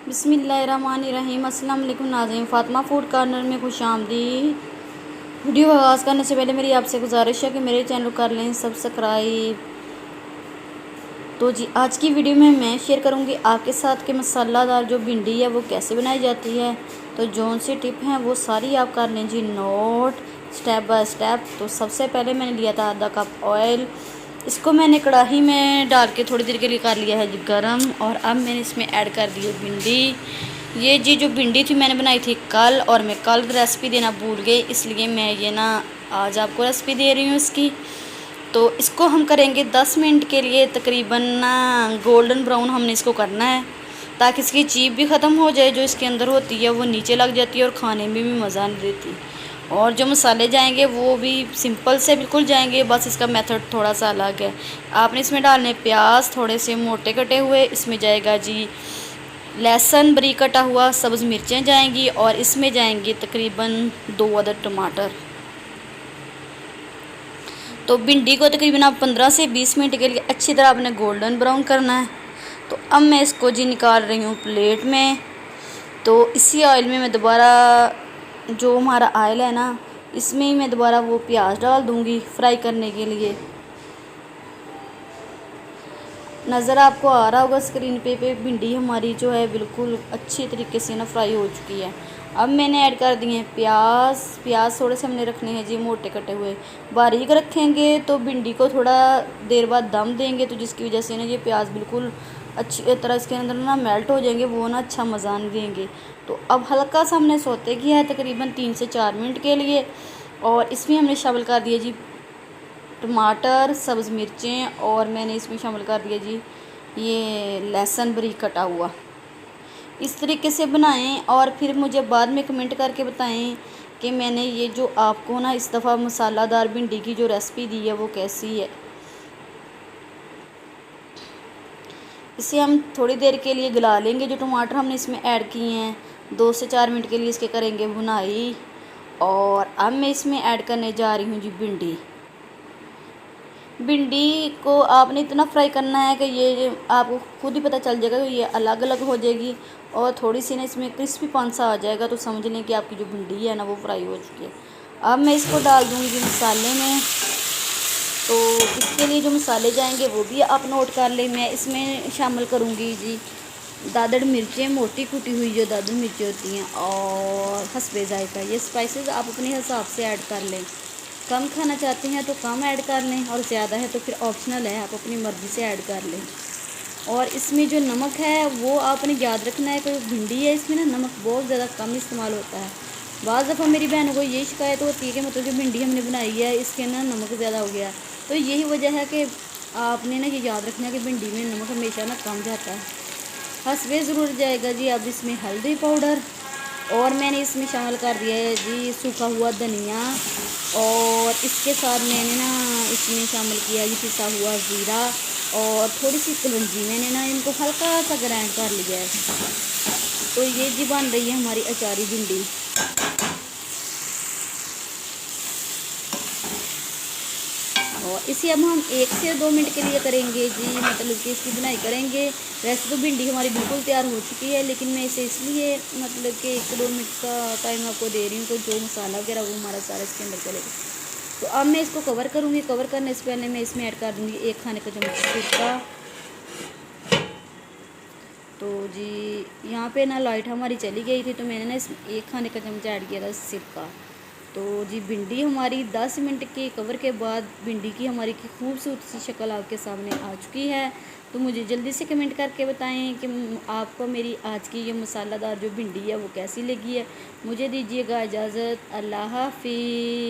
बिस्मिल्लाहिर्रहमानिर्रहीम। अस्सलाम वालेकुम नाज़रीन, फ़ातिमा फूड कॉर्नर में खुशामदीद। वीडियो का आगाज़ करने से पहले मेरी आपसे गुजारिश है कि मेरे चैनल को कर लें सब्सक्राइब। तो जी आज की वीडियो में मैं शेयर करूंगी आपके साथ कि मसालादार जो भिंडी है वो कैसे बनाई जाती है। तो जौन सी टिप हैं वो सारी आप कर लें जी नोट, स्टेप बाय स्टेप। तो सबसे पहले मैंने लिया था आधा कप ऑयल। इसको मैंने कढ़ाई में डाल के थोड़ी देर के लिए कर लिया है जी गरम। और अब मैंने इसमें ऐड कर दी है भिंडी। ये जी जो भिंडी थी मैंने बनाई थी कल, और मैं कल रेसिपी देना भूल गई, इसलिए मैं ये ना आज आपको रेसिपी दे रही हूँ इसकी। तो इसको हम करेंगे 10 मिनट के लिए तकरीबन ना गोल्डन ब्राउन हमने इसको करना है, ताकि इसकी चीप भी ख़त्म हो जाए, जो इसके अंदर होती है वो नीचे लग जाती है और खाने में भी मज़ा नहीं देती। और जो मसाले जाएंगे वो भी सिंपल से बिल्कुल जाएंगे, बस इसका मेथड थोड़ा सा अलग है। आपने इसमें डालने प्याज थोड़े से मोटे कटे हुए, इसमें जाएगा जी लहसुन बारीक कटा हुआ, सब्ज़ मिर्चें जाएंगी, और इसमें जाएंगी तकरीबन 2 अदद टमाटर। तो भिंडी को तकरीबन आप 15 से 20 मिनट के लिए अच्छी तरह आपने गोल्डन ब्राउन करना है। तो अब मैं इसको जी निकाल रही हूँ प्लेट में। तो इसी ऑयल में मैं दोबारा जो हमारा ऑयल है ना, इसमें ही मैं दोबारा वो प्याज डाल दूँगी फ्राई करने के लिए। नज़र आपको आ रहा होगा स्क्रीन पे भिंडी हमारी जो है बिल्कुल अच्छी तरीके से ना फ्राई हो चुकी है। अब मैंने ऐड कर दिए हैं प्याज थोड़े से हमने रखने हैं जी मोटे कटे हुए। बारीक रखेंगे तो भिंडी को थोड़ा देर बाद दम देंगे, तो जिसकी वजह से ना ये प्याज बिल्कुल अच्छी तरह इसके अंदर ना मेल्ट हो जाएंगे, वो ना अच्छा मज़ा नहीं देंगे। तो अब हल्का सा हमने सौते किया है तकरीबन 3 से 4 मिनट के लिए, और इसमें हमने शामिल कर दिया जी टमाटर, सब्ज़ मिर्चें, और मैंने इसमें शामिल कर दिया जी ये लहसुन बारीक कटा हुआ। इस तरीके से बनाएं और फिर मुझे बाद में कमेंट करके बताएं कि मैंने ये जो आपको ना इस दफ़ा मसालादार भिंडी की जो रेसिपी दी है वो कैसी है। इसे हम थोड़ी देर के लिए गला लेंगे। जो टमाटर हमने इसमें ऐड किए हैं 2 से 4 मिनट के लिए इसके करेंगे भुनाई। और अब मैं इसमें ऐड करने जा रही हूँ जी भिंडी को आपने इतना फ्राई करना है कि ये आपको खुद ही पता चल जाएगा कि ये अलग अलग हो जाएगी, और थोड़ी सी ना इसमें क्रिस्पीपन सा आ जाएगा, तो समझ लें कि आपकी जो भिंडी है ना वो फ्राई हो चुकी है। अब मैं इसको डाल दूँगी मसाले में। तो इसके लिए जो मसाले जाएंगे वो भी आप नोट कर लें। मैं इसमें शामिल करूँगी जी दादड़ मिर्चें, मोटी कुटी हुई जो दादड़ मिर्चें होती हैं, और हस्बे जायका। ये स्पाइसेस आप अपने हिसाब से ऐड कर लें। कम खाना चाहते हैं तो कम ऐड कर लें, और ज़्यादा है तो फिर ऑप्शनल है, आप अपनी मर्ज़ी से ऐड कर लें। और इसमें जो नमक है वो आपने याद रखना है कि भिंडी है इसमें ना नमक बहुत ज़्यादा कम इस्तेमाल होता है। बाज़ दफ़ा मेरी बहनों को ये शिकायत होती है कि मतलब जो भिंडी हमने बनाई है इसके ना नमक ज़्यादा हो गया। तो यही वजह है कि आपने ना ये याद रखना है कि भिंडी में नमक हमेशा ना कम जाता है। हस्बे ज़रूर जाएगा जी अब इसमें हल्दी पाउडर, और मैंने इसमें शामिल कर दिया है जी सूखा हुआ धनिया, और इसके साथ मैंने ना इसमें शामिल किया जी पिसा हुआ ज़ीरा, और थोड़ी सी कलौंजी। मैंने ना इनको हल्का सा ग्राइंड कर लिया है। तो ये जी बन रही है हमारी अचारी भिंडी। और इसे अब हम 1 से 2 मिनट के लिए करेंगे जी, मतलब कि इसकी बुनाई करेंगे। वैसे तो भिंडी हमारी बिल्कुल तैयार हो चुकी है, लेकिन मैं इसे इसलिए मतलब कि 1 से 2 मिनट का टाइम आपको दे रही हूँ, तो जो मसाला वगैरह वो हमारा सारा इसके अंदर चलेगा। तो अब मैं इसको कवर करूँगी। कवर करने से पहले मैं इसमें ऐड कर दूँगी 1 खाने का चम्मच सिरका। तो जी यहाँ पे ना लाइट हमारी चली गई थी, तो मैंने ना इसमें 1 खाने का चम्मच ऐड किया था सिरका। तो जी भिंडी हमारी 10 मिनट के कवर के बाद भिंडी की हमारी की खूबसूरत सी शक्ल आपके सामने आ चुकी है। तो मुझे जल्दी से कमेंट करके बताएं कि आपको मेरी आज की ये मसालादार जो भिंडी है वो कैसी लगी है। मुझे दीजिएगा इजाज़त। अल्लाह हाफिज़।